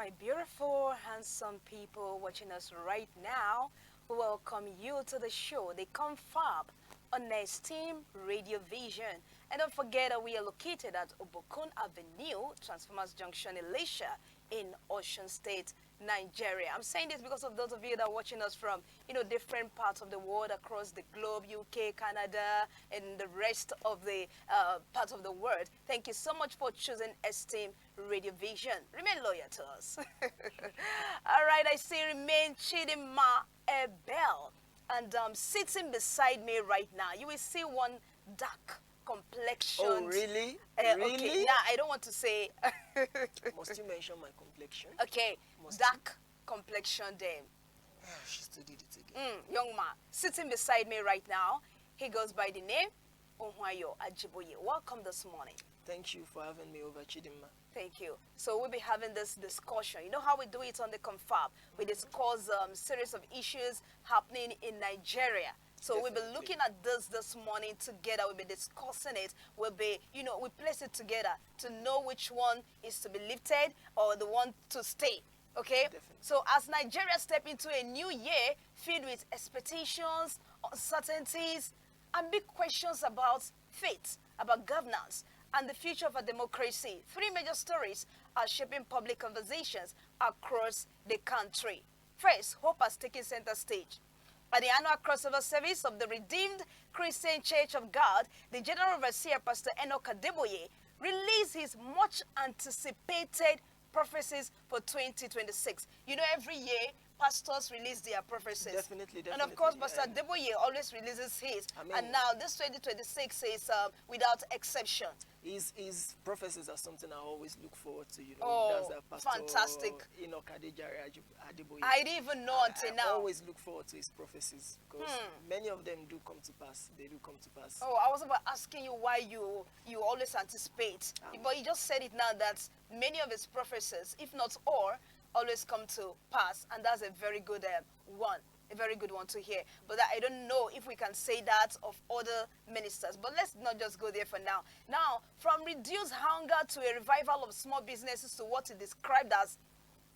my beautiful, handsome people watching us right now. We welcome you to the show, the CONFAB, on Esteem Radio Vision. And don't forget that we are located at Obokun Avenue, Transformers Junction, Elisha, in Ocean State, Nigeria. I'm saying this because of those of you that are watching us from, different parts of the world across the globe, UK, Canada, and the rest of the parts of the world. Thank you so much for choosing Esteem Radio Vision. Remain loyal to us. All right, I see remain Chidima Abel. And sitting beside me right now, you will see one dark complexion. Oh, really? Really? Okay, now I don't want to say. Must you mention my complexion? Okay, dark complexion dame. She studied it again. Young man, sitting beside me right now, he goes by the name Ohunayo Ajiboye. Welcome this morning. Thank you for having me over, Chidima. Thank you. So we'll be having this discussion. You know how we do it on the CONFAB? We discuss series of issues happening in Nigeria. So Definitely. we'll be looking at this morning together. We'll be discussing it. We'll be, we place it together to know which one is to be lifted or the one to stay. Okay? Definitely. So as Nigeria step into a new year filled with expectations, uncertainties, and big questions about faith, about governance, and the future of a democracy, three major stories are shaping public conversations across the country. First, hope has taken center stage. At the annual crossover service of the Redeemed Christian Church of God, the General Overseer, Pastor Ajiboye, released his much-anticipated prophecies for 2026. You know, every year, pastors release their prophecies. Definitely. And of course, Pastor Ajiboye always releases his. And now this 2026 is without exception. His prophecies are something I always look forward to. Oh, that's Pastor fantastic. Ajiboye. I didn't even know until now. I always look forward to his prophecies because many of them do come to pass. They do come to pass. Oh, I was about asking you why you always anticipate. But you just said it now that many of his prophecies, if not all, always come to pass. And that's a very good one. A very good one to hear. But I don't know if we can say that of other ministers. But let's not just go there for now. Now, from reduced hunger to a revival of small businesses to what is described as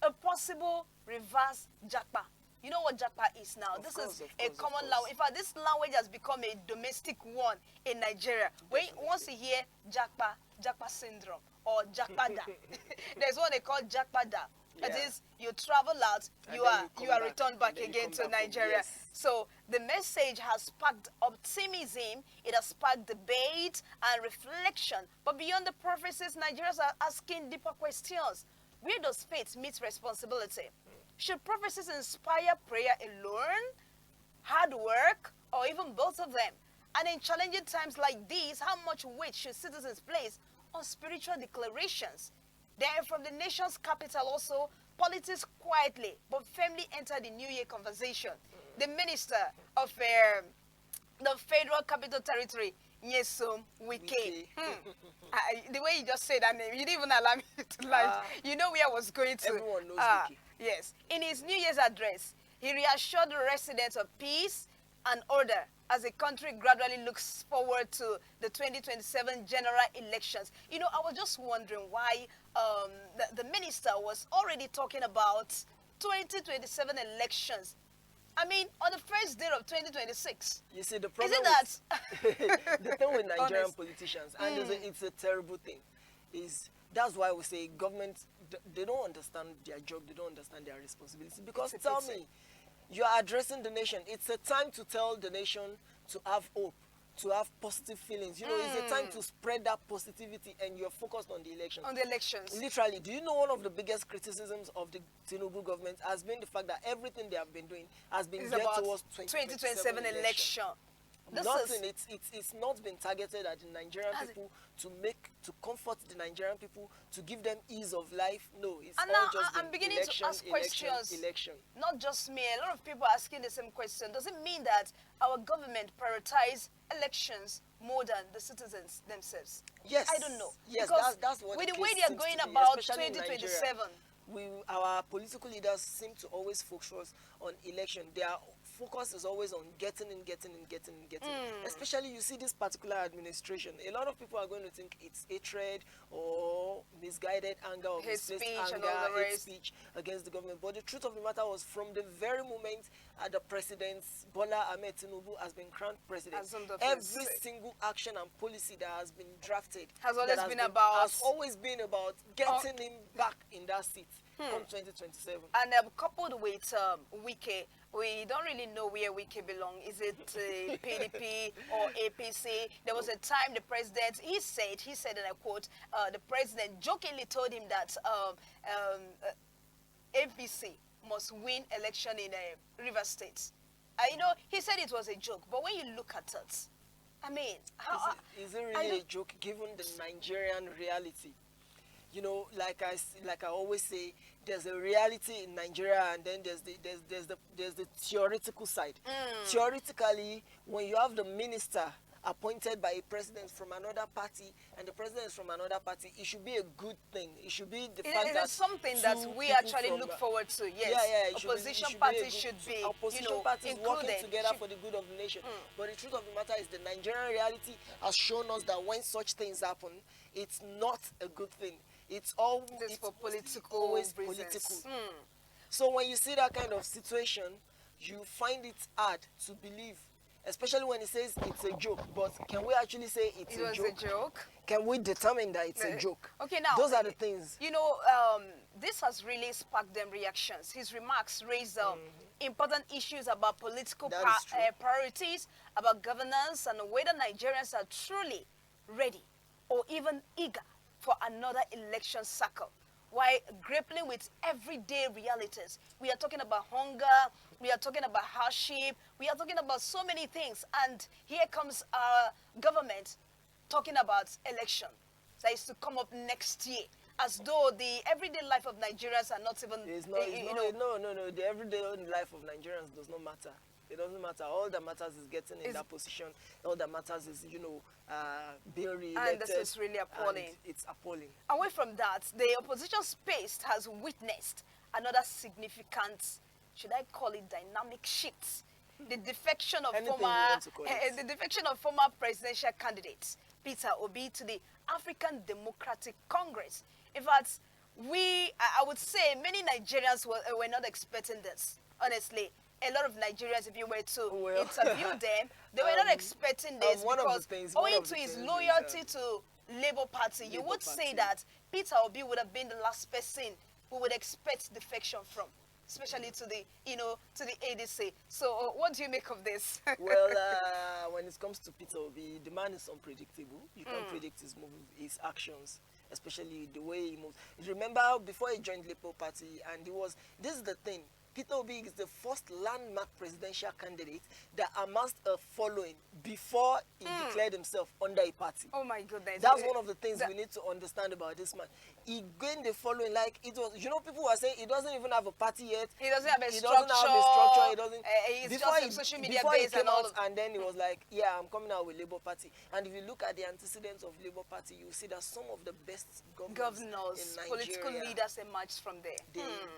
a possible reverse japa. You know what japa is now? This is a common language. In fact, this language has become a domestic one in Nigeria. Once you hear japa syndrome or japada, there's what they call japada. That is, you travel out, you are returned back again to Nigeria. Yes. So the message has sparked optimism, it has sparked debate and reflection. But beyond the prophecies, Nigerians are asking deeper questions. Where does faith meet responsibility? Should prophecies inspire prayer alone, hard work, or even both of them? And in challenging times like these, how much weight should citizens place on spiritual declarations? Then from the nation's capital also, politics quietly but firmly entered the New Year conversation. The minister of the Federal Capital Territory, Nyesom Wike. The way you just said that name, you didn't even allow me to lie. You know where I was going to. Everyone knows Wike. Yes. In his New Year's address, he reassured the residents of peace and order as the country gradually looks forward to the 2027 general elections. I was just wondering why the minister was already talking about 2027 elections. I mean, on the first day of 2026. You see, the problem the thing with Nigerian politicians, and it's a terrible thing, is that's why we say government, they don't understand their job, they don't understand their responsibility. Because tell me, you are addressing the nation. It's a time to tell the nation to have hope, to have positive feelings. It's a time to spread that positivity, and you're focused on the elections. On the elections. Literally, do you know one of the biggest criticisms of the Tinubu government has been the fact that everything they have been doing has been geared towards 2027 election. It's not been targeted at the Nigerian people to comfort the Nigerian people, to give them ease of life. No, it's and all now just I'm beginning to ask questions. Election. Not just me, a lot of people are asking the same question. Does it mean that our government prioritize elections more than the citizens themselves? Yes. I don't know. Yes, because that's what with the the way case they are seems going to be, about especially in 2027. Our political leaders seem to always focus on election. They are focus is always on getting in. Especially you see this particular administration, a lot of people are going to think it's hatred or misguided anger or Hate misplaced speech and anger, all the hate rest. speech against the government. But the truth of the matter was, from the very moment the president Bola Ahmed Tinubu has been crowned president, As on the every first- single action and policy that has been drafted Has that always been about- has always been about getting him back in that seat come 2027. And coupled with Wike, we don't really know where Wike belongs. Is it PDP or APC? There was a time the president, he said, and I quote, the president jokingly told him that APC must win election in River State. You know, he said it was a joke, but when you look at it, I mean, how... Is it really a joke given the Nigerian reality? You know, like I always say, there's a reality in Nigeria, and then there's the theoretical side. Theoretically, when you have the minister appointed by a president from another party, and the president is from another party, it should be a good thing. It should be the fact that it's something that we actually look forward to. Yes, opposition parties should be, opposition parties included. working together for the good of the nation. But the truth of the matter is, the Nigerian reality has shown us that when such things happen, it's not a good thing. It's always for political always reasons. political. So when you see that kind of situation, you find it hard to believe, especially when it says it's a joke. But can we actually say it's a joke? A joke? Can we determine that it's a joke? Okay, now those are the things. You know, this has really sparked them reactions. His remarks raised important issues about political priorities, about governance, and whether Nigerians are truly ready or even eager for another election cycle, while grappling with everyday realities. We are talking about hunger, we are talking about hardship, we are talking about so many things, and here comes our government talking about election that is to come up next year, as though the everyday life of Nigerians are not even, no, the everyday life of Nigerians does not matter. It doesn't matter. All that matters is getting in that position. All that matters is, being re-elected. And this is really appalling. And it's appalling. Away from that, the opposition space has witnessed another significant, should I call it, dynamic shift. The defection of the defection of former presidential candidates Peter Obi to the African Democratic Congress. In fact, I would say many Nigerians were not expecting this, honestly. A lot of Nigerians, if you were to interview them, they were not expecting this because owing to his loyalty to Labour Party, you would say that Peter Obi would have been the last person we would expect defection from, especially to the, to the ADC. So what do you make of this? Well, when it comes to Peter Obi, the man is unpredictable. You can't predict his actions, especially the way he moves. Remember, before he joined Labour Party, and this is the thing, Peter Obi is the first landmark presidential candidate that amassed a following before he declared himself under a party. Oh my goodness. That's one of the things we need to understand about this man. He gained the following like it was, people were saying he doesn't even have a party yet. He doesn't have a He structure. doesn't have a structure. He doesn't. He's just on social media based and all. of. And then he was like, yeah, I'm coming out with Labour Party. And if you look at the antecedents of Labour Party, you see that some of the best governors in Nigeria, political leaders emerged from there.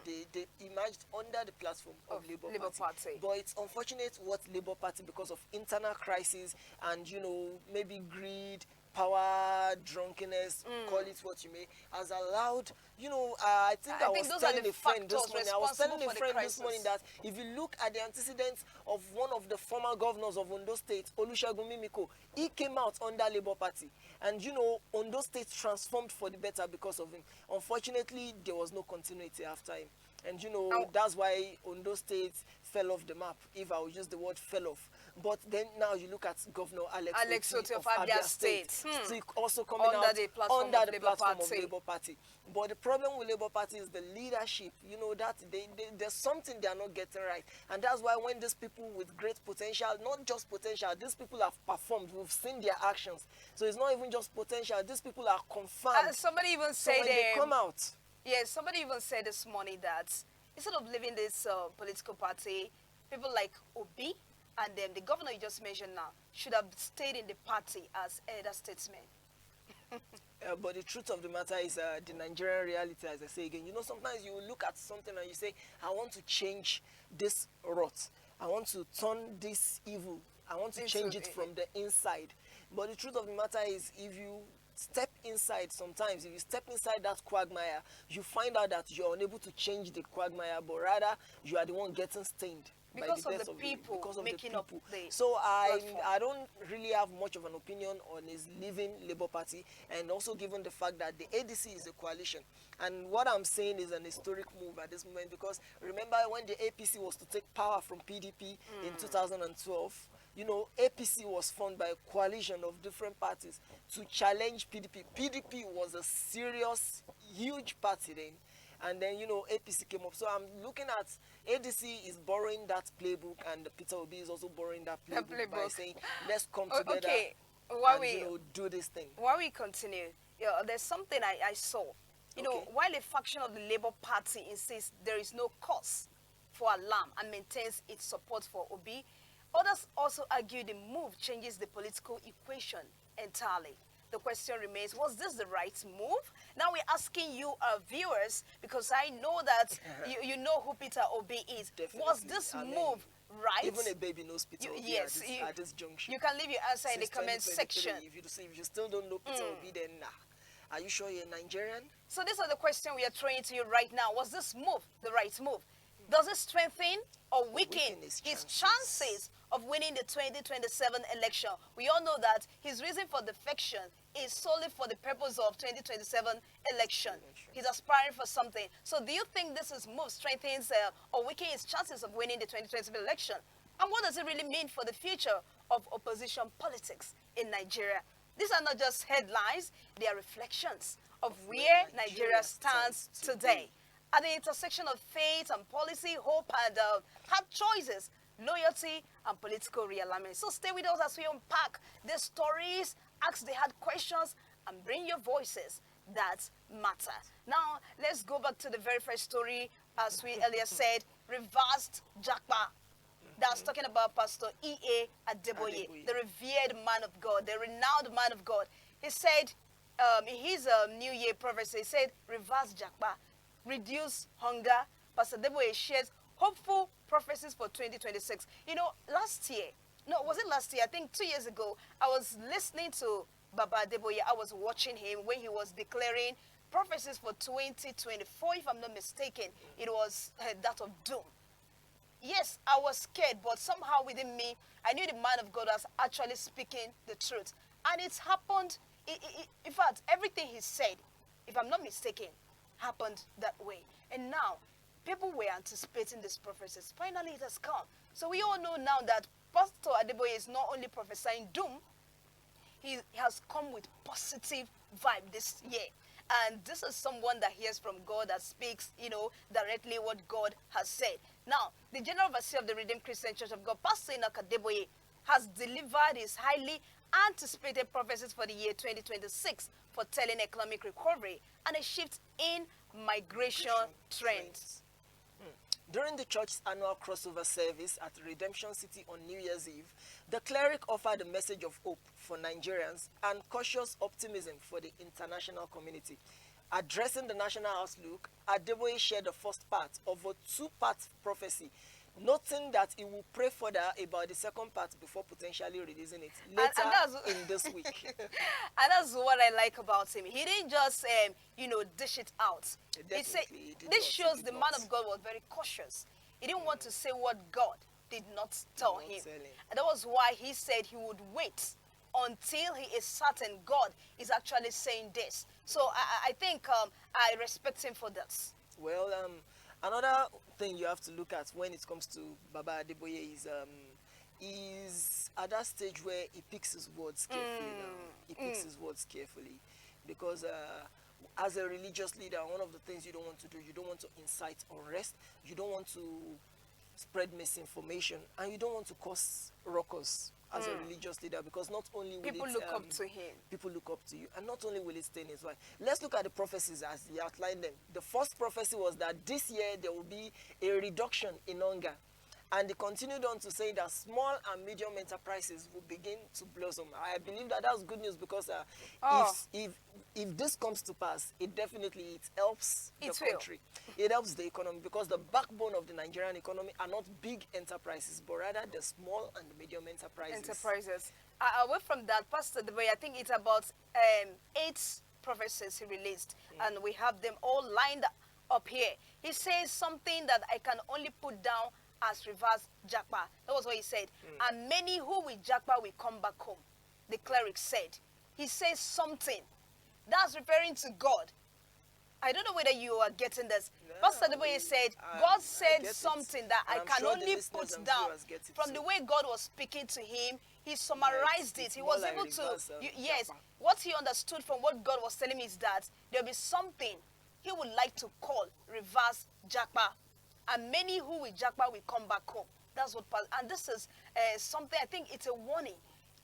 They emerged under the platform of Labour Party. But it's unfortunate what Labour Party, because of internal crisis and maybe greed, power, drunkenness, call it what you may, has allowed, I think I was telling a friend this morning, that if you look at the antecedents of one of the former governors of Ondo State, Olusegun Mimiko, he came out under Labour Party. And, Ondo State transformed for the better because of him. Unfortunately, there was no continuity after him. And, that's why Ondo State fell off the map, if I would use the word fell off. But then now you look at Governor Alex Otti of Abia State, still also coming under out the platform under of the Labour platform Party. of Labour Party. But the problem with Labour Party is the leadership. That there's something they are not getting right. And that's why when these people with great potential, not just potential, these people have performed. We've seen their actions. So it's not even just potential. These people are confirmed. Somebody even said they come out. Yes, somebody even said this morning that instead of leaving this political party, people like Obi and then the governor you just mentioned now should have stayed in the party as elder statesmen. But the truth of the matter is the Nigerian reality, as I say again, sometimes you look at something and you say, I want to change this rot. I want to turn this evil. I want to change it from the inside. But the truth of the matter is, if you step inside sometimes, if you step inside that quagmire, you find out that you're unable to change the quagmire, but rather you are the one getting stained. Because of the people making up the So I don't really have much of an opinion on his leaving Labour Party, and also given the fact that the ADC is a coalition. And what I'm saying is an historic move at this moment, because remember when the APC was to take power from PDP in 2012, you know, APC was formed by a coalition of different parties to challenge PDP. PDP was a serious, huge party then. And then, you know, APC came up. So I'm looking at ADC is borrowing that playbook, and Peter Obi is also borrowing that playbook by saying, let's come together and, you know, do this thing. While we continue, there's something I saw. You know, while a faction of the Labour Party insists there is no cause for alarm and maintains its support for Obi, others also argue the move changes the political equation entirely. The question remains, was this the right move? Now we're asking you, our viewers, because I know that you know who Peter Obi is. Definitely. Was this move right? Even a baby knows Peter Obi yes, at this junction. You can leave your answer in the comment section. If you still don't know Peter Obi, then nah. Are you sure you're Nigerian? So this is the question we are throwing to you right now. Was this move the right move? Does it strengthen or weaken his chances of winning the 2027 election? We all know that his reason for defection is solely for the purpose of 2027 election. He's aspiring for something. So do you think this move strengthens or weakens his chances of winning the 2027 election? And what does it really mean for the future of opposition politics in Nigeria? These are not just headlines, they are reflections of where Nigeria stands today. At the intersection of faith and policy, hope and hard choices, loyalty and political realignment. So stay with us as we unpack the stories, ask the hard questions, and bring your voices that matter. Now, let's go back to the very first story, as we earlier said, reversed Japa. That's talking about Pastor E.A. Ajiboye, the revered man of God, the renowned man of God. He said, in his New Year prophecy, he said, reverse Japa, reduce hunger. Pastor Ajiboye shares hopeful prophecies for 2026. You know, last year, no, was it last year? I think 2 years ago, I was listening to Baba Ajiboye. I was watching him when he was declaring prophecies for 2024, if I'm not mistaken. It was that of doom. Yes, I was scared, but somehow within me, I knew the man of God was actually speaking the truth. And it's happened, in fact, everything he said, if I'm not mistaken, happened that way. And now, people were anticipating these prophecies. Finally, it has come. So we all know now that Pastor Ajiboye is not only prophesying doom, he has come with positive vibe this year. And this is someone that hears from God, that speaks, you know, directly what God has said. Now, the General Overseer of the Redeemed Christian Church of God, Pastor Ajiboye, has delivered his highly anticipated prophecies for the year 2026 for telling economic recovery and a shift in migration trends. During the church's annual crossover service at Redemption City on New Year's Eve, the cleric offered a message of hope for Nigerians and cautious optimism for the international community. Addressing the national outlook, Ajiboye shared the first part of a two-part prophecy, noting that he will pray further about the second part before potentially releasing it later in this week. And that's what I like about him. He didn't just, you know, dish it out. This shows the man of God was very cautious. He didn't want to say what God did not tell him. And that was why he said he would wait until he is certain God is actually saying this. So I think I respect him for this. Well, another thing you have to look at when it comes to Baba Ajiboye is at that stage where he picks his words carefully now. He picks his words carefully because as a religious leader, one of the things you don't want to do, you don't want to incite unrest, you don't want to spread misinformation, and you don't want to cause ruckus as a religious leader, because not only will people look up to him, people look up to you, and not only will it stain his wife. Let's look at the prophecies as he outlined them. The first prophecy was that this year there will be a reduction in hunger, And they continued on to say that small and medium enterprises will begin to blossom. I believe that that's good news because if this comes to pass, it helps the country. It helps the economy because the backbone of the Nigerian economy are not big enterprises, but rather the small and medium enterprises. Away from that, Pastor Ajiboye, I think it's about 8 prophecies he released, and we have them all lined up here. He says something that I can only put down as reverse japa. That was what he said. And many who will japa will come back home, the cleric said. He says something. That's referring to God. I don't know whether you are getting this. No, Pastor Ajiboye said, God said something that I can only put down. From the way God was speaking to him, he summarized it. He was able to, yes, what he understood from what God was telling me is that there'll be something he would like to call reverse japa. And many who will japa will come back home. That's what, and this is something, I think it's a warning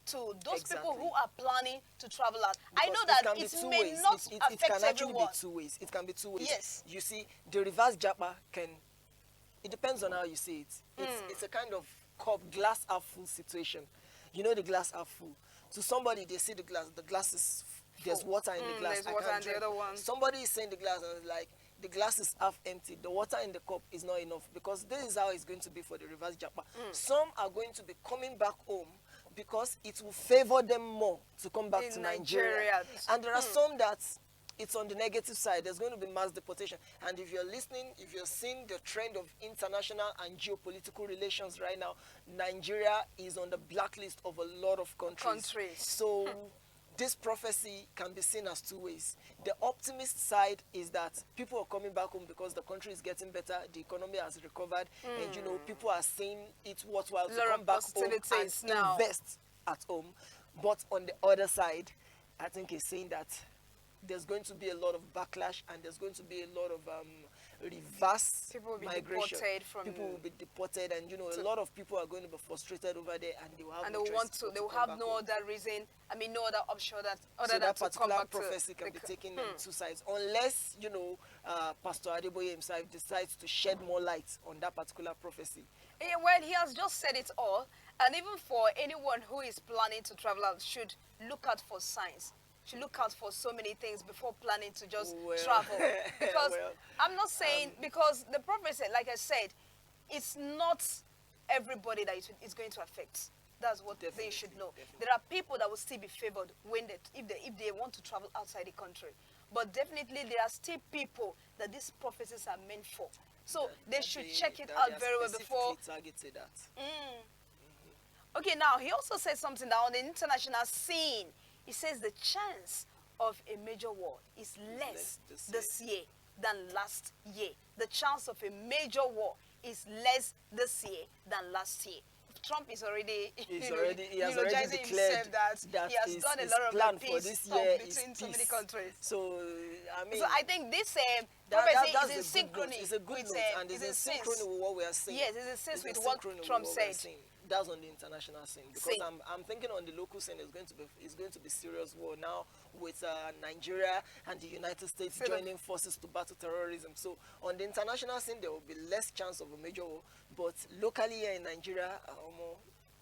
to those people who are planning to travel out. Because I know that it may not affect everyone. It can actually be 2 ways. It can be 2 ways. Yes. You see, the reverse japa it depends on how you see it. It's a kind of glass half full situation. You know the glass half full. To somebody, they see the glass is full. There's water in the glass. There's water in the other one. Somebody is saying the glass and it's like, the glass is half empty. The water in the cup is not enough because this is how it's going to be for the reverse japa. Some are going to be coming back home because it will favor them more to come back to Nigeria. And there are some that it's on the negative side. There's going to be mass deportation. And if you're listening, if you're seeing the trend of international and geopolitical relations right now, Nigeria is on the blacklist of a lot of countries. So this prophecy can be seen as 2 ways. The optimist side is that people are coming back home because the country is getting better, the economy has recovered, and you know, people are saying it's worthwhile to come back home and invest at home. But on the other side, I think he's saying that there's going to be a lot of backlash and there's going to be a lot of reverse migration. People will be deported, and you know, a lot of people are going to be frustrated over there, and they will have they will have no other reason. I mean, no other option other than that to particular come back prophecy can be taken on 2 sides, unless you know Pastor Ajiboye himself decides to shed more light on that particular prophecy. Yeah, well, he has just said it all, and even for anyone who is planning to travel out, should look out for signs. Should look out for so many things before planning to just travel. Because I'm not saying, because the prophet, like I said, it's not everybody that it's going to affect. That's what they should know. There are people that will still be favored when if they want to travel outside the country. But definitely there are still people that these prophecies are meant for. So they should check it out very well before. Targeted at. Okay, now he also said something that on the international scene, he says the chance of a major war is less this year than last year. The chance of a major war is less this year than last year. Trump is already, he has already declared that he has done a lot of peace talk between so many countries. So, I mean, so I think this prophecy is in synchrony. It's a good note, and it's in synchrony with what we are saying. Yes, it's in sync with what Trump said. That's on the international scene, because I'm thinking on the local scene it's going to be serious war now with Nigeria and the United States joining forces to battle terrorism. So on the international scene there will be less chance of a major war, but locally here in Nigeria,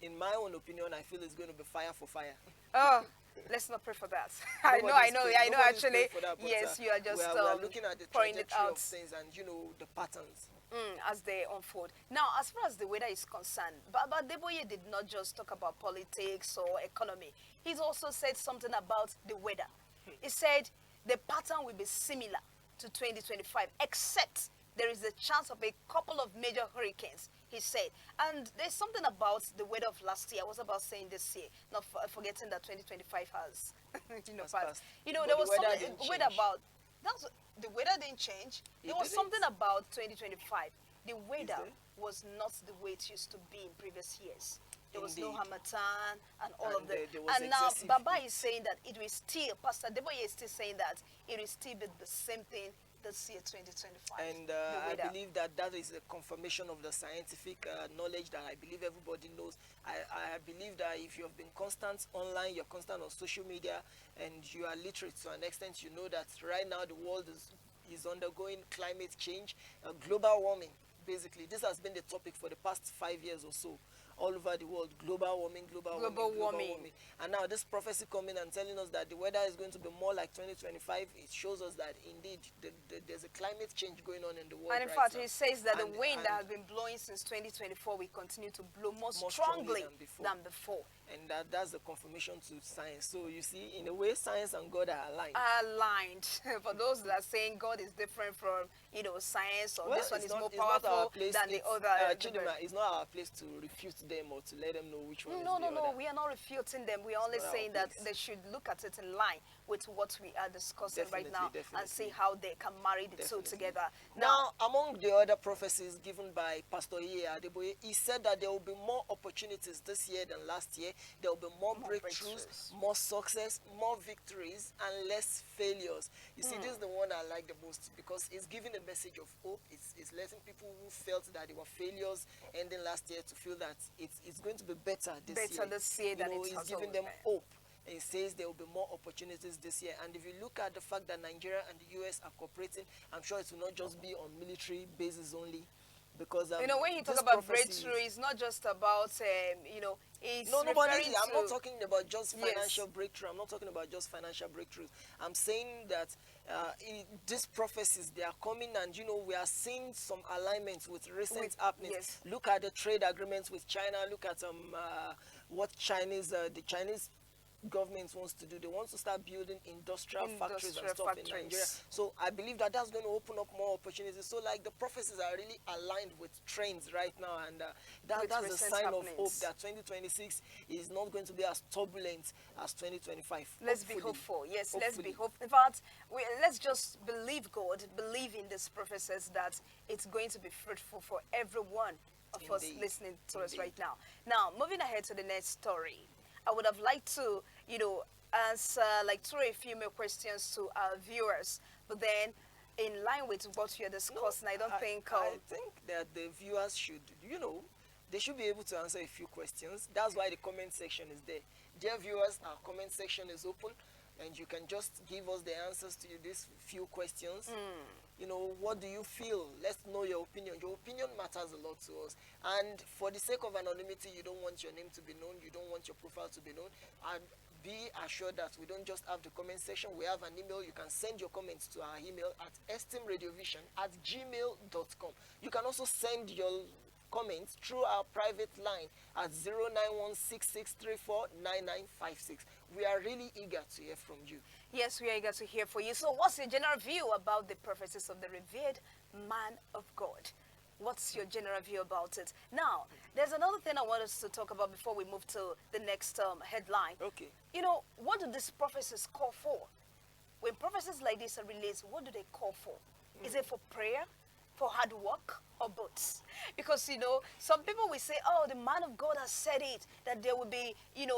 in my own opinion, I feel it's going to be fire for fire. Oh, let's not pray for that. I know. Actually, that, yes, you are just we're looking at the trajectory of things and you know the patterns. As they unfold. Now, as far as the weather is concerned, Baba Ajiboye did not just talk about politics or economy. He's also said something about the weather. He said the pattern will be similar to 2025, except there is a chance of a couple of major hurricanes, he said. And there's something about the weather of last year. I was about saying this year, not forgetting that 2025 has, passed. You know, there was something weather about. The weather didn't change. There was something about 2025. The weather was not the way it used to be in previous years. There was no Hamatan and all of that. And now Baba is saying that it will still, Pastor Ajiboye is still saying that it will still be the same thing this year, 2025. And I believe that is a confirmation of the scientific knowledge that I believe everybody knows. I believe that if you have been constant online, you're constant on social media, and you are literate to an extent, you know that right now the world is undergoing climate change, global warming. basically. This has been the topic for the past 5 years or so, all over the world. Global warming, global warming. And now this prophecy coming and telling us that the weather is going to be more like 2025. It shows us that indeed there's a climate change going on in the world. And in fact, it says that the wind that has been blowing since 2024 will continue to blow more strongly than before. And that's the confirmation to science. So you see, in a way, science and God are aligned. For those that are saying God is different from, science, or this one is more powerful than the other. Chidima, it's not our place to refute them or to let them know which one is the other. No, we are not refuting them. We are only saying that they should look at it in line with what we are discussing right now and see how they can marry the two together. Now, among the other prophecies given by Pastor Ajiboye, he said that there will be more opportunities this year than last year. There will be more breakthroughs, more success, more victories, and less failures. You see, this is the one I like the most because it's giving a message of hope. It's letting people who felt that they were failures ending last year to feel that it's going to be better this year. Better this year than it has It's giving them hope. And it says there will be more opportunities this year. And if you look at the fact that Nigeria and the US are cooperating, I'm sure it will not just be on military bases only. Because when you talk about breakthrough, it's not just about it's I'm not talking about just financial breakthrough. I'm not talking about just financial breakthroughs. I'm saying that these prophecies, they are coming, and we are seeing some alignments with recent happenings. Yes. Look at the trade agreements with China. Look at what the Chinese government wants to do. They want to start building industrial factories and stuff in Nigeria. So I believe that that's going to open up more opportunities. So like the prophecies are really aligned with trends right now, and that's a sign of hope that 2026 is not going to be as turbulent as 2025. Let's be hopeful. Yes, let's be hopeful. In fact, let's just believe God, believe in these prophecies that it's going to be fruitful for every one of us listening to us right now. Now, moving ahead to the next story. I would have liked to, answer, throw a few more questions to our viewers. But then, in line with what you're discussing, I think that the viewers should, they should be able to answer a few questions. That's why the comment section is there. Dear viewers, our comment section is open, and you can just give us the answers to these few questions. What do you feel? Let's know your opinion. Your opinion matters a lot to us. And for the sake of anonymity, you don't want your name to be known. You don't want your profile to be known. And be assured that we don't just have the comment section. We have an email. You can send your comments to our email at esteemradiovision@gmail.com. You can also send your comments through our private line at 09166349956. We are really eager to hear from you. Yes, we are eager to hear from you. So what's your general view about the prophecies of the revered man of God? What's your general view about it? Now, there's another thing I want us to talk about before we move to the next headline. Okay. What do these prophecies call for? When prophecies like this are released, what do they call for? Is it for prayer, for hard work, or both? Because, some people will say, oh, the man of God has said it, that there will be,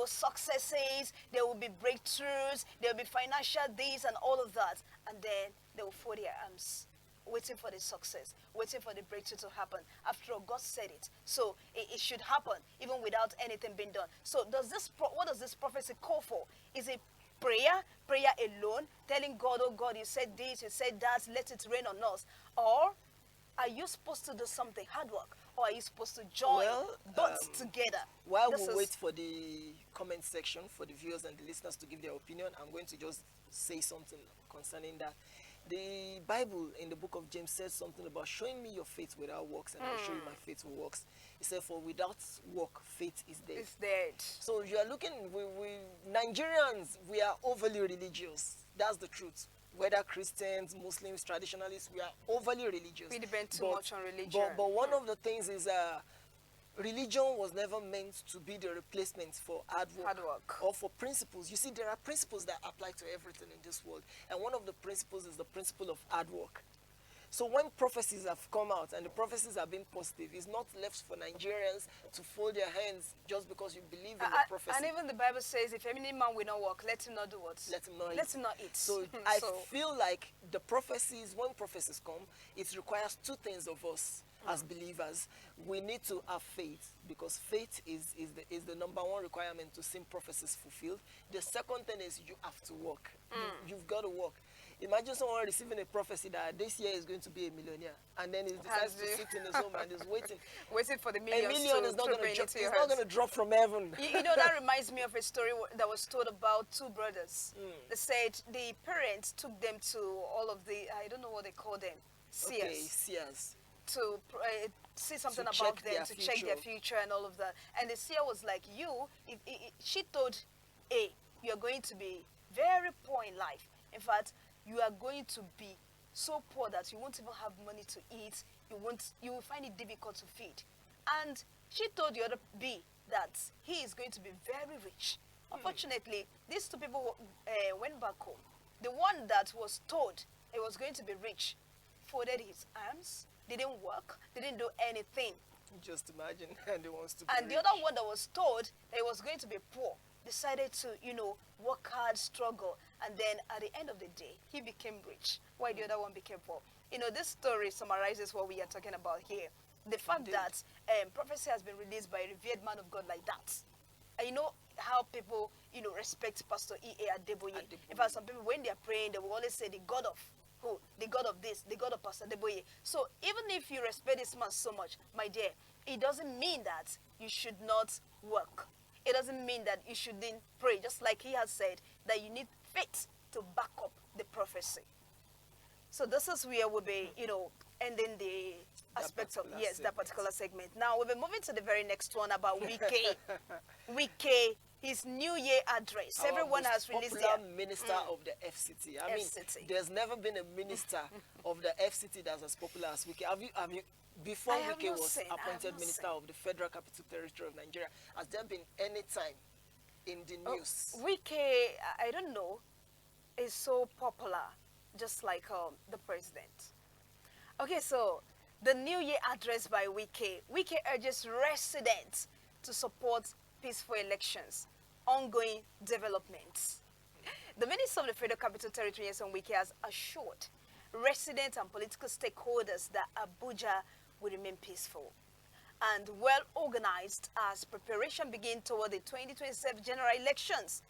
successes, there will be breakthroughs, there will be financial this and all of that. And then they will fold their arms, waiting for the success, waiting for the breakthrough to happen. After all, God said it. So it should happen, even without anything being done. So what does this prophecy call for? Is it prayer alone, telling God, oh God, you said this, you said that, let it rain on us? Or are you supposed to do something, hard work? Or are you supposed to join both together? While we wait for the comment section, for the viewers and the listeners to give their opinion, I'm going to just say something concerning that. The Bible in the book of James says something about showing me your faith without works, and I'll show you my faith with works. He said, for without work, faith is dead. It's dead. So if you are looking, we Nigerians, we are overly religious. That's the truth. Whether Christians, Muslims, traditionalists, we are overly religious. We depend too much on religion. But one of the things is religion was never meant to be the replacement for hard work or for principles. You see, there are principles that apply to everything in this world. And one of the principles is the principle of hard work. So when prophecies have come out and the prophecies have been positive, it's not left for Nigerians to fold their hands just because you believe in the prophecy. And even the Bible says, if any man will not work, let him not do what? Let him not eat. Let him not eat. So I feel like the prophecies, when prophecies come, it requires two things of us as believers. We need to have faith, because faith is the number one requirement to see prophecies fulfilled. The second thing is you have to work. You've got to work. Imagine someone receiving a prophecy that this year is going to be a millionaire, and then he decides to sit in his home and is waiting. Waiting for the A millions million to is not going trickle to into drop. your It's not hands. going to drop from heaven. You know, that reminds me of a story that was told about two brothers. They said the parents took them to all of the, I don't know what they call them, seers, Okay, seers. to see something To about check them, their to check future. their future and all of that. And the seer was like, she told A, you're going to be very poor in life. In fact, you are going to be so poor that you won't even have money to eat. You will find it difficult to feed. And she told the other B that he is going to be very rich. Unfortunately, these two people went back home. The one that was told he was going to be rich folded his arms, didn't work, didn't do anything. Just imagine, and he wants to be And the rich. other one that was told that he was going to be poor decided to, work hard, struggle, and then at the end of the day, he became rich, while the other one became poor. This story summarizes what we are talking about here. The fact Indeed. that prophecy has been released by a revered man of God like that. And you know how people, respect Pastor E.A. Adeboye. In fact, some people, when they are praying, they will always say the God of who? The God of this, the God of Pastor Adeboye. So even if you respect this man so much, my dear, it doesn't mean that you should not work. It doesn't mean that you shouldn't pray, just like he has said, that you need faith to back up the prophecy. So this is where we'll be, ending the aspects of, particular that particular segment. Now we'll be moving to the very next one about Wike. Wike, his New Year address. Our Everyone most has released popular their minister of the FCT. I mean, FCT. there's never been a minister of the FCT that's as popular as Wike. Have you, before I have Wike not was seen, I have appointed not minister seen. of the Federal Capital Territory of Nigeria, has there been any time in the news? Wike, I don't know, is so popular, just like the president. Okay, so the New Year address by Wike. Wike urges residents to support peaceful elections, ongoing developments. The Minister of the Federal Capital Territory, Wike, has assured residents and political stakeholders that Abuja will remain peaceful and well organized as preparation begins toward the 2027 general elections.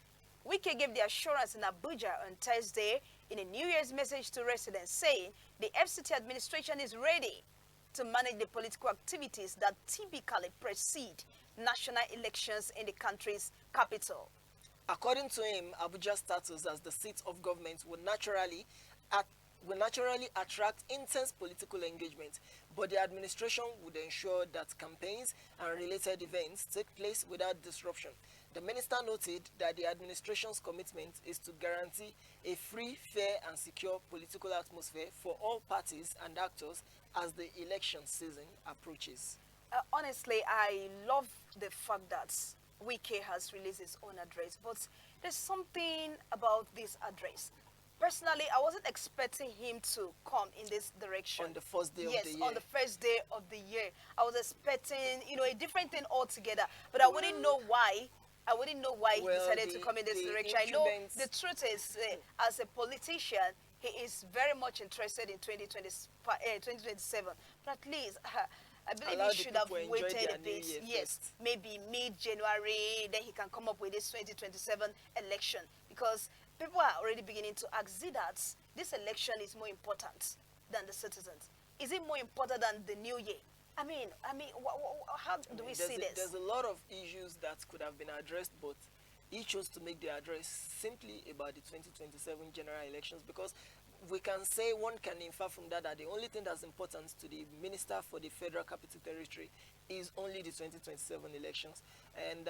Wike gave the assurance in Abuja on Thursday in a New Year's message to residents, saying the FCT administration is ready to manage the political activities that typically precede national elections in the country's capital. According to him, Abuja's status as the seat of government will naturally attract intense political engagement, but the administration would ensure that campaigns and related events take place without disruption. The minister noted that the administration's commitment is to guarantee a free, fair, and secure political atmosphere for all parties and actors as the election season approaches. Honestly, I love the fact that Wike has released his own address, but there's something about this address. Personally, I wasn't expecting him to come in this direction. On the first day of the year. Yes, on the first day of the year. I was expecting, a different thing altogether. But I wouldn't know why. I wouldn't know why he decided to come in this direction. I know the truth is, as a politician, he is very much interested in 2027. But at least, I believe Allow he the should have people enjoy waited their a New bit. Year Yes, first. maybe mid-January, then he can come up with this 2027 election. Because people are already beginning to ask, that this election is more important than the citizens? Is it more important than the New Year? I mean, how do we see this? There's a lot of issues that could have been addressed, but he chose to make the address simply about the 2027 general elections, because we can say, one can infer from that the only thing that's important to the minister for the Federal Capital Territory is only the 2027 elections. And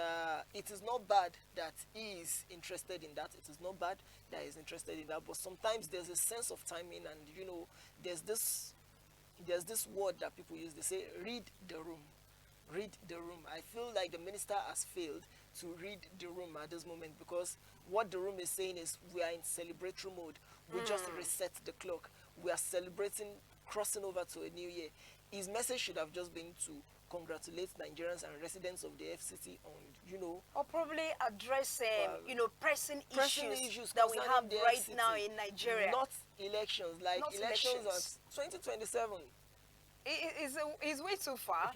it is not bad that he is interested in that. It is not bad that he's interested in that. But sometimes there's a sense of timing, and there's this word that people use. They say, read the room. Read the room. I feel like the minister has failed to read the room at this moment, because what the room is saying is we are in celebratory mode. We just reset the clock. We are celebrating, crossing over to a new year. His message should have just been to congratulate Nigerians and residents of the FCT on, or probably address, pressing issues that we concerning have the right FCT, now in Nigeria. Not elections, like Not elections elections. are 2027. It's way too far.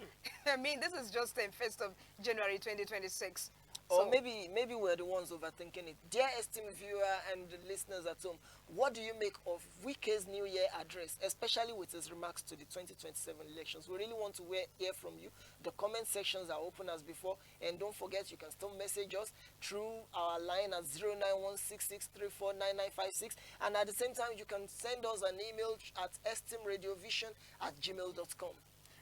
I mean, this is just the 1st of January 2026. Or So maybe we're the ones overthinking it. Dear esteemed viewer and the listeners at home, what do you make of Wike's New Year address, especially with his remarks to the 2027 elections? We really want to hear from you. The comment sections are open as before, and don't forget you can still message us through our line at 09166349956, and at the same time you can send us an email at esteemradiovision@gmail.com.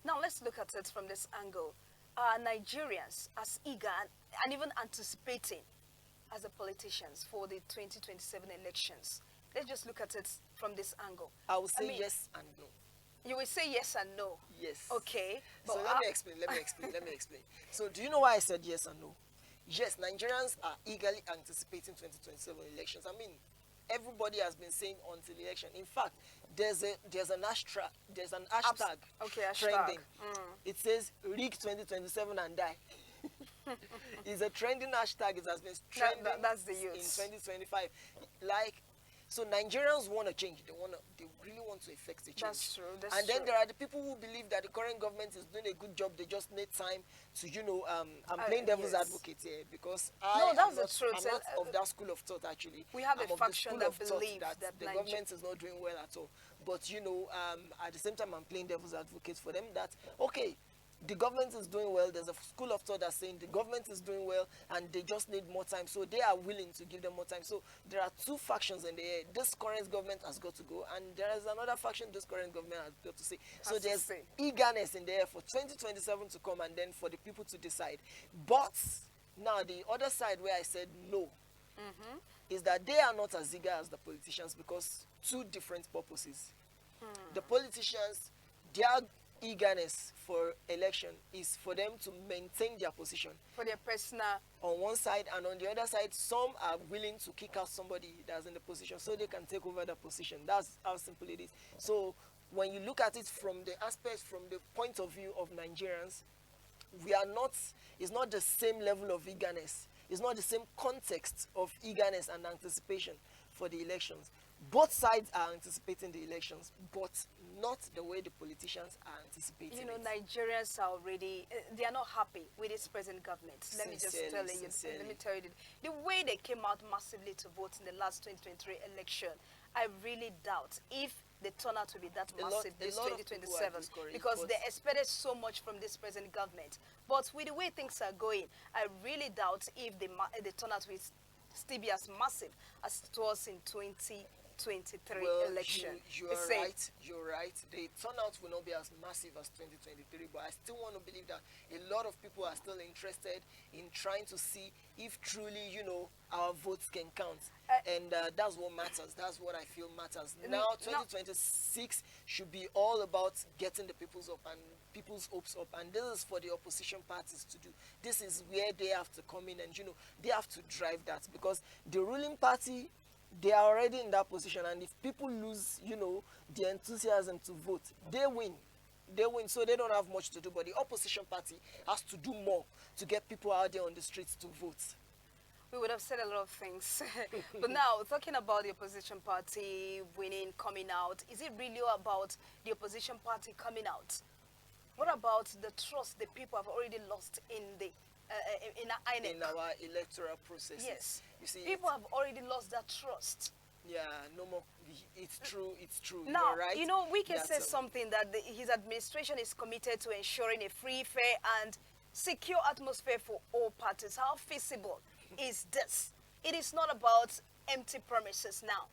now let's look at it from this angle. Are Nigerians as eager and even anticipating as the politicians for the 2027 elections? Let's just look at it from this angle. I will say yes and no. You will say yes and no. Yes. Okay. So let me explain. So do you know why I said yes and no? Yes, Nigerians are eagerly anticipating 2027 elections. I mean, everybody has been saying until the election. In fact, there's an hashtag Okay, hashtag. trending. It says rig 2027 and die. It's a trending hashtag. It has been trending that's the in youth. 2025. Like, so Nigerians want to change. They really want to effect a change. That's true. And then there are the people who believe that the current government is doing a good job. They just need time to, I'm playing devil's yes. advocate here because that's I'm the not, truth. I'm not of that school of thought actually. We have I'm a of the faction school that of thought believe that the government is not doing well at all. But at the same time, I'm playing devil's advocate for them that okay, the government is doing well. There's a school of thought that's saying the government is doing well and they just need more time. So they are willing to give them more time. So there are two factions in the air. This current government has got to go, and there is another faction this current government has got to say. So there's eagerness in the air for 2027 to come and then for the people to decide. But now the other side where I said no is that they are not as eager as the politicians because two different purposes. The politicians, their eagerness for election is for them to maintain their position For their personal. on one side, and on the other side some are willing to kick out somebody that's in the position so they can take over the position. That's how simple it is. So when you look at it from the aspect, from the point of view of Nigerians, it's not the same level of eagerness. It's not the same context of eagerness and anticipation for the elections. Both sides are anticipating the elections, but not the way the politicians are anticipating it. Nigerians are already, they are not happy with this present government. Let me just tell you, let me tell you, the way they came out massively to vote in the last 2023 election, I really doubt if the turnout will be that massive this 2027, because they expected so much from this present government. But with the way things are going, I really doubt if the turnout will still be as massive as it was in 2023 election. You are right. You're right. The turnout will not be as massive as 2023, but I still want to believe that a lot of people are still interested in trying to see if truly, our votes can count. And that's what matters. That's what I feel matters. Now, 2026 should be all about getting the people's hopes up. And this is for the opposition parties to do. This is where they have to come in and, they have to drive that. Because the ruling party, they are already in that position. And if people lose, the enthusiasm to vote, they win. So they don't have much to do. But the opposition party has to do more to get people out there on the streets to vote. We would have said a lot of things. But now, talking about the opposition party winning, coming out, is it really about the opposition party coming out? What about the trust the people have already lost in the INEC? In our electoral process? Yes. You see, people have already lost that trust. Yeah, no more. It's true. Now, you're right. Wike says something that his administration is committed to ensuring a free, fair, and secure atmosphere for all parties. How feasible is this? It is not about empty promises now.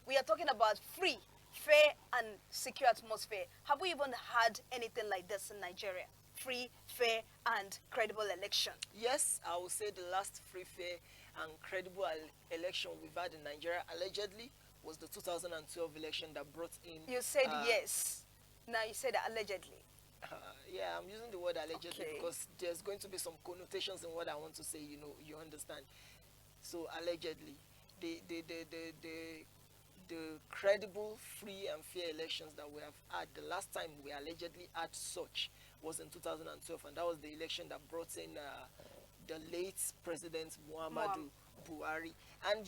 We are talking about free, fair, and secure atmosphere. Have we even had anything like this in Nigeria? Free, fair, and credible election? Yes, I will say the last free, fair, and credible election we've had in Nigeria, allegedly, was the 2012 election that brought in... You said yes. Now you said allegedly. Yeah, I'm using the word allegedly because there's going to be some connotations in what I want to say, you understand. So allegedly, the credible, free and fair elections that we have had, the last time we allegedly had such was in 2012, and that was the election that brought in the late President Muhammadu Buhari. And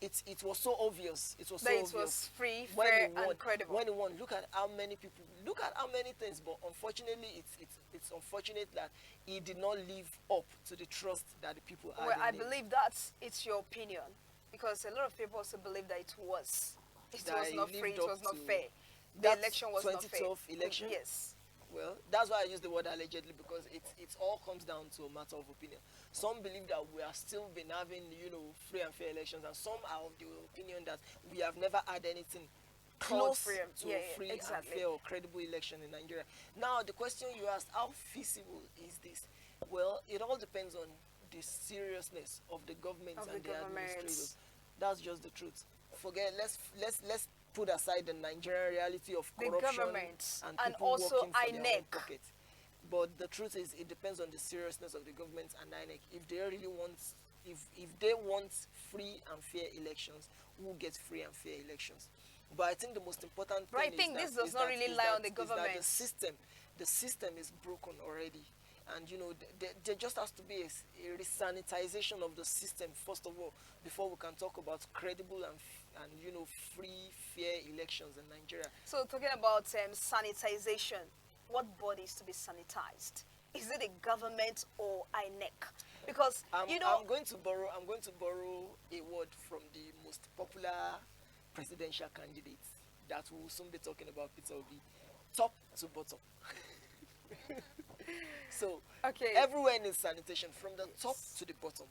it was so obvious. It was That so it obvious. was free, When fair, he won, and credible. when he won, look at how many people, look at how many things. But unfortunately, it's unfortunate that he did not live up to the trust that the people had Well, in I him. believe it's your opinion, because a lot of people also believe that it was That he not free, lived it up was not to fair. The that election was not fair. 2012 election. Yes. Well, that's why I use the word allegedly, because it all comes down to a matter of opinion. Some believe that we are still been having, free and fair elections, and some are of the opinion that we have never had anything Called close free and- to yeah, a yeah, free exactly. and fair or credible election in Nigeria. Now, the question you asked, how feasible is this? Well, it all depends on the seriousness of the government Of and the the government. administrators. That's just the truth. Forget. Let's put aside the Nigerian reality of The corruption government and and people also working for their own INEC. pocket. But the truth is, it depends on the seriousness of the government and INEC. If they really want, if they want free and fair elections, we'll get free and fair elections. But I think the most important But I thing think is this that, does not really lie on the is that government. the system is broken already. And there just has to be a resanitization of the system first of all, before we can talk about credible and free, fair elections in Nigeria. So talking about sanitization, what body is to be sanitized? Is it the government or INEC? Because I'm going to borrow a word from the most popular presidential candidate that we'll soon be talking about, Peter Obi. Top to bottom. So Okay. everywhere needs sanitation from the top to the bottom.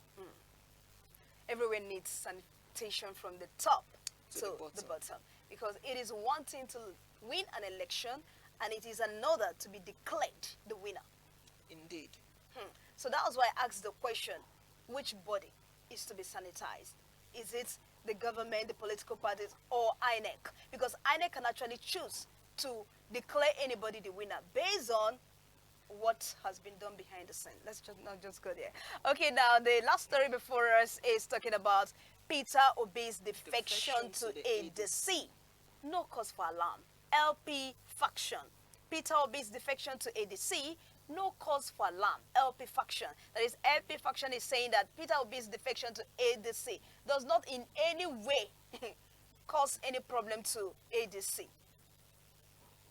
Everyone needs sanitation from the top To to the the bottom. bottom. Because it is one thing to win an election, and it is another to be declared the winner. Indeed. So that was why I asked the question, which body is to be sanitized? Is it the government, the political parties, or INEC? Because INEC can actually choose to declare anybody the winner based on what has been done behind the scene. Let's not just go there. Okay, now the last story before us is talking about Peter Obi's defection to ADC. No cause for alarm. LP faction. Peter Obi's defection to ADC. No cause for alarm. LP faction. That is, LP faction is saying that Peter Obi's defection to ADC does not in any way cause any problem to ADC.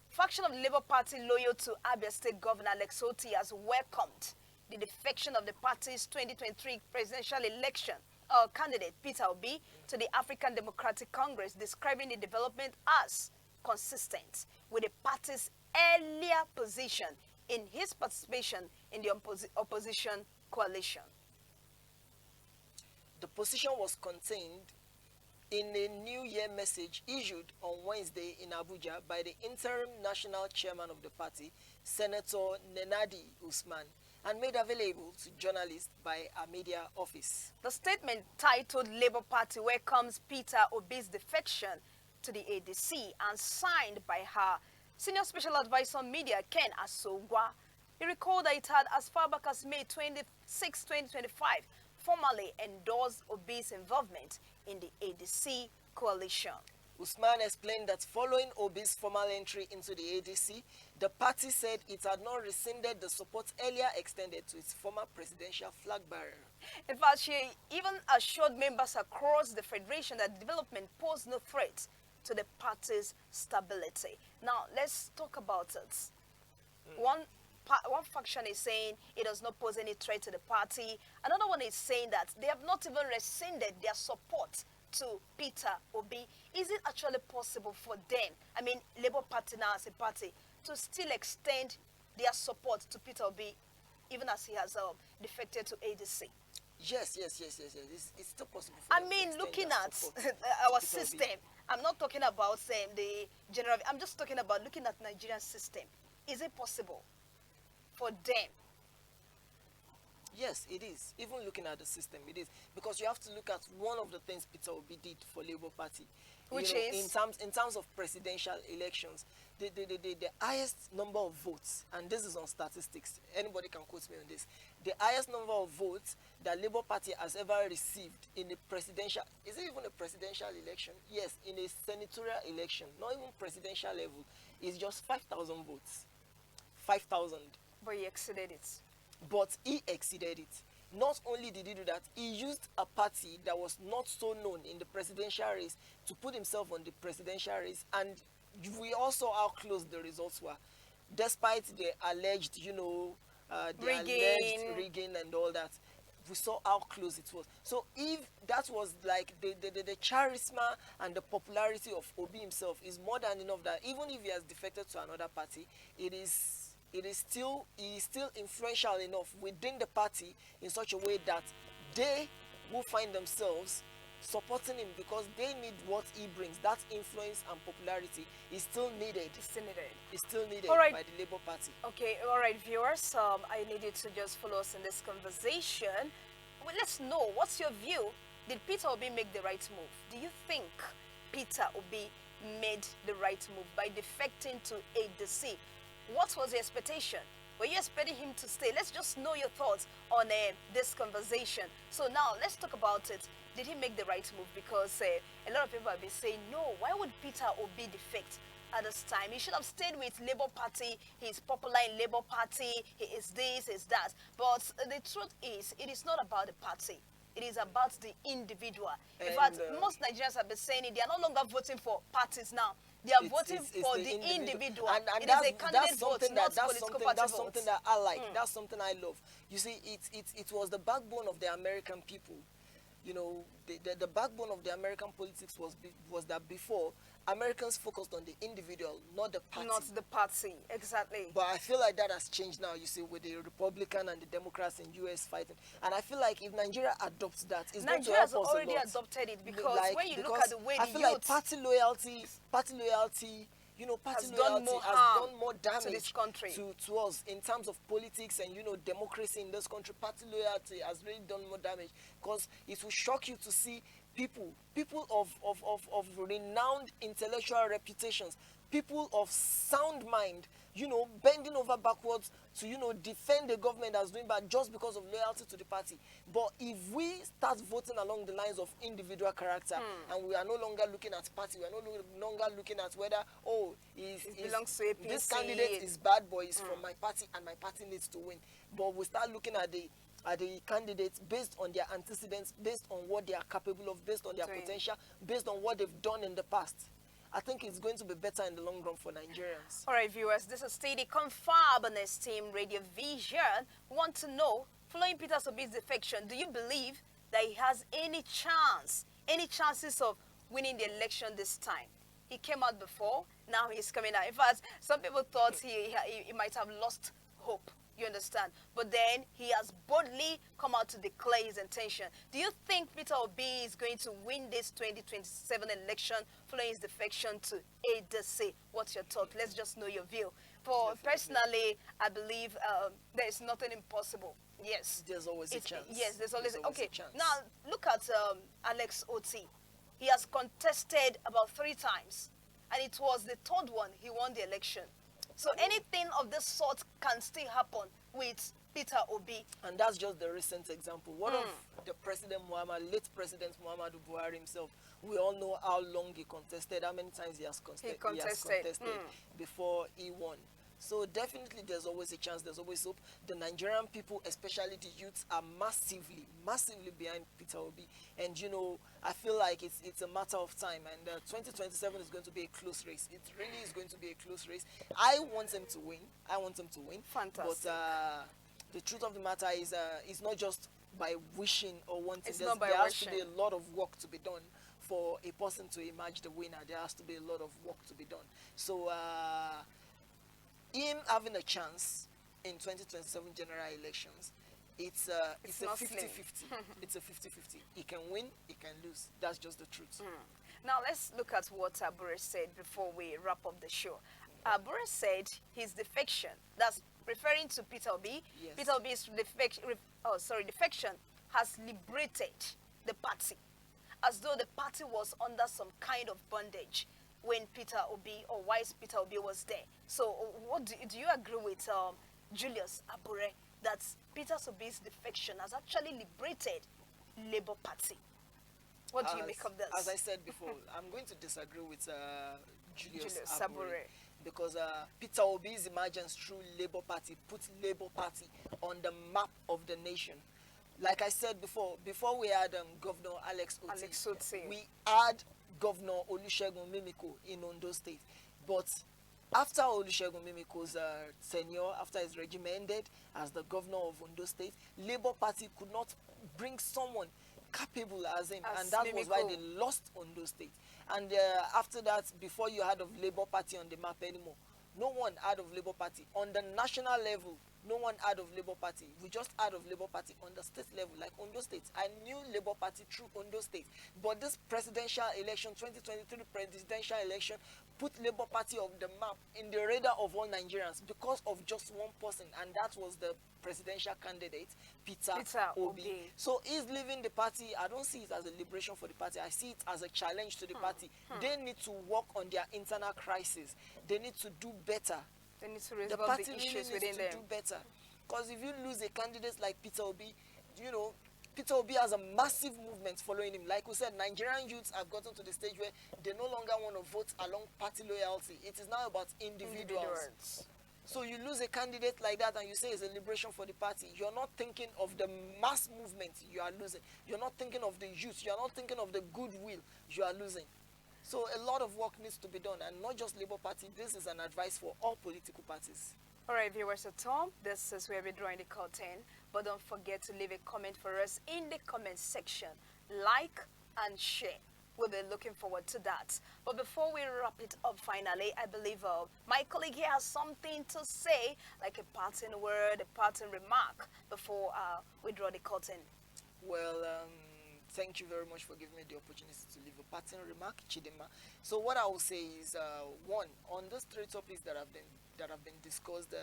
Faction of the Labour Party loyal to Abel State Governor Alex Oti has welcomed the defection of the party's 2023 presidential election candidate Peter Obi to the African Democratic Congress, describing the development as consistent with the party's earlier position in his participation in the opposition coalition. The position was contained in a New Year message issued on Wednesday in Abuja by the interim national chairman of the party, Senator Nenadi Usman, and made available to journalists by our media office. The statement titled Labour Party welcomes Peter Obi's defection to the ADC and signed by her senior special advisor on media, Ken Asogwa. He recalled that it had, as far back as May 26, 2025, formally endorsed Obi's involvement in the ADC coalition. Usman explained that following Obi's formal entry into the ADC, the party said it had not rescinded the support earlier extended to its former presidential flag bearer. In fact, she even assured members across the federation that development posed no threat to the party's stability. Now, let's talk about it. One faction is saying it does not pose any threat to the party. Another one is saying that they have not even rescinded their support to Peter Obi. Is it actually possible for them, I mean, Labour Party now as a party, to still extend their support to Peter Obi, even as he has defected to ADC? Yes. It's still possible for I them to mean, extend looking their at support our to Peter Obi. system, I'm not talking about the general, I'm just talking about looking at Nigerian system. Is it possible for them? Yes, it is. Even looking at the system, it is. Because you have to look at one of the things Peter Obi did for Labour Party. Which is? In terms of presidential elections, the highest number of votes, and this is on statistics, anybody can quote me on this, the highest number of votes that Labour Party has ever received in a presidential, is it even a presidential election? Yes, in a senatorial election, not even presidential level, is just 5,000 votes. 5,000. But he exceeded it. But he exceeded it. Not only did he do that, he used a party that was not so known in the presidential race to put himself on the presidential race, and we also how close the results were, despite the alleged, Rigging. rigging and all that. We saw how close it was. So if that was like the charisma and the popularity of Obi himself is more than enough that even if he has defected to another party, he is still influential enough within the party in such a way that they will find themselves supporting him because they need what he brings. That influence and popularity is still needed. It's still needed. It's still needed All right. by the Labour Party. Okay, all right, viewers. I need you to just follow us in this conversation. Well, let's know, what's your view? Did Peter Obi make the right move? Do you think Peter Obi made the right move by defecting to ADC? What was the expectation? Were you expecting him to stay? Let's just know your thoughts on this conversation. So now let's talk about it. Did he make the right move? Because a lot of people have been saying, no, why would Peter Obi defect at this time? He should have stayed with Labour Party. He's popular in Labour Party. He is this, he is that. But the truth is, it is not about the party. It is about the individual. In fact, most Nigerians have been saying it. They are no longer voting for parties now. They are voting for the individual. And it is a candidate vote, not political party vote. That's something that I like. That's something I love. You see, it was the backbone of the American people. You know, the backbone of the American politics was that before, Americans focused on the individual, not the party. Not the party, exactly. But I feel like that has changed now, you see, with the Republican and the Democrats in US fighting. And I feel like if Nigeria adopts that, it's going to help us a lot. Nigeria has already adopted it because when you look at the way I feel like party loyalty, party loyalty has done more damage to this country, to us in terms of politics and, democracy in this country. Party loyalty has really done more damage because it will shock you to see people of renowned intellectual reputations, people of sound mind, bending over backwards to, defend the government that's doing bad just because of loyalty to the party. But if we start voting along the lines of individual character and we are no longer looking at party, we are no longer looking at whether, belongs to APC. This candidate is bad, but he's from my party and my party needs to win. But we start looking at the candidates based on their antecedents, based on what they are capable of, based on their potential, based on what they've done in the past. I think it's going to be better in the long run for Nigerians. All right, viewers, this is Steady CONFAB on Esteem Radio Vision. We want to know, following Peter Obi's defection, do you believe that he has any chances of winning the election this time? He came out before, now he's coming out. In fact, some people thought he might have lost hope. You understand? But then he has boldly come out to declare his intention. Do you think Peter Obi is going to win this 2027 election following his defection to ADC? What's your thought? Let's just know your view. Personally, I believe there is nothing impossible. Yes. There's always a chance. Yes, there's always a chance. Now, look at Alex Oti. He has contested about 3 times. And it was the 3rd one he won the election. So anything of this sort can still happen with Peter Obi. And that's just the recent example. What of the late President Muhammadu Buhari himself? We all know how long he contested, how many times he has contested before he won. So definitely there's always a chance, there's always hope. The Nigerian people, especially the youths, are massively behind Peter Obi. And I feel like it's a matter of time. And 2027 is going to be a close race. It really is going to be a close race. I want him to win. Fantastic. But the truth of the matter is it's not just by wishing or wanting. There has to be a lot of work to be done for a person to emerge the winner. There has to be a lot of work to be done. So him having a chance in 2027 general elections, it's a 50-50. It's a 50-50. He can win, he can lose. That's just the truth. Now let's look at what Abure said before we wrap up the show. Abure said his defection, that's referring to Peter Obi. Yes. Peter Obi's defection has liberated the party, as though the party was under some kind of bondage when Peter Obi, or whilst Peter Obi was there. So what do you agree with Julius Abure that Peter Obi's defection has actually liberated Labour Party? What do you make of this? As I said before, I'm going to disagree with Julius Abure. Because Peter Obi's emergence through Labour Party put Labour Party on the map of the nation. Like I said before we had Governor Alex Otti. we had Governor Olusegun Mimiko in Ondo State. But after Olusegun Mimiko's tenure, after his regime ended as the governor of Ondo State, Labour Party could not bring someone capable as him, As and that was why Mimiko. they lost Ondo State. And after that, before you heard of Labour Party on the map anymore, no one heard of Labour Party on the national level. No one heard of Labour Party. We just heard of Labour Party on the state level, like Ondo State. I knew Labour Party through Ondo State, but this presidential election, 2023 presidential election, put Labour Party on the map in the radar of all Nigerians because of just one person, and that was the presidential candidate, Peter Obi. So he's leaving the party. I don't see it as a liberation for the party. I see it as a challenge to the party. They need to work on their internal crisis. They need to do better. They need to The resolve party the really issues needs within to them. do better. Because if you lose a candidate like Peter Obi, you know, Peter Obi has a massive movement following him. Like we said, Nigerian youths have gotten to the stage where they no longer want to vote along party loyalty. It is now about individuals. So you lose a candidate like that and you say it's a liberation for the party. You're not thinking of the mass movement you are losing. You're not thinking of the youth. You're not thinking of the goodwill you are losing. So a lot of work needs to be done, and not just Labour Party. This is an advice for all political parties. All right, viewers at home, this is where we're drawing the curtain. But don't forget to leave a comment for us in the comment section. Like and share. We'll be looking forward to that. But before we wrap it up finally, I believe my colleague here has something to say, like a parting word, a parting remark, before we draw the curtain. Well, thank you very much for giving me the opportunity to leave a parting remark, Chidima. So what I will say is, one, on those three topics that have been discussed,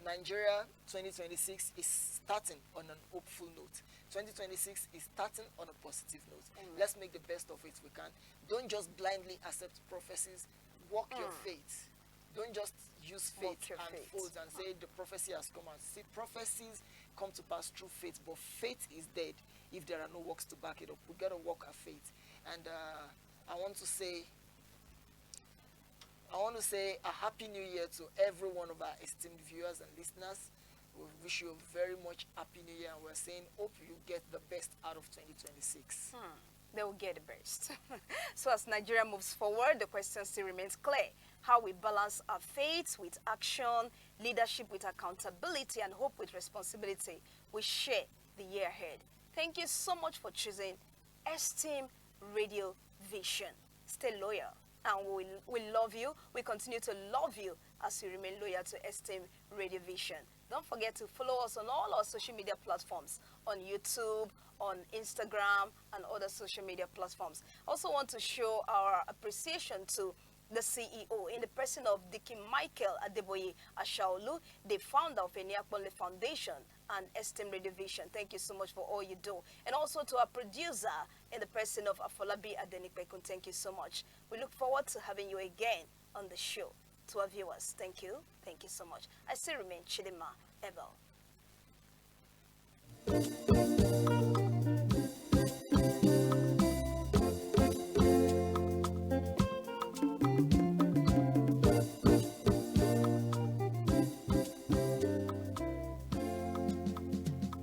Nigeria 2026 is starting on an hopeful note. 2026 is starting on a positive note. Let's make the best of it we can. Don't just blindly accept prophecies. Walk your faith. Don't just use faith and fold and say the prophecy has come out. See, prophecies come to pass through faith, but faith is dead if there are no works to back it up. We got to walk our faith. And I want to say a happy new year to every one of our esteemed viewers and listeners. We wish you a very much happy new year, and we're saying hope you get the best out of 2026. They will get the best. So as Nigeria moves forward, the question still remains clear. How we balance our faith with action, leadership with accountability, and hope with responsibility. We share the year ahead. Thank you so much for choosing Esteem Radio Vision. Stay loyal, and we love you. We continue to love you as you remain loyal to Esteem Radio Vision. Don't forget to follow us on all our social media platforms, on YouTube, on Instagram, and other social media platforms. I also want to show our appreciation to the CEO, in the person of Dickie Michael Ajiboye Ohunayo, the founder of Eniakbonle Foundation and Esteem Radio Vision. Thank you so much for all you do. And also to our producer, in the person of Afolabi Adenipekun. Thank you so much. We look forward to having you again on the show. To our viewers, thank you. Thank you so much. I still remain Chidima Abel.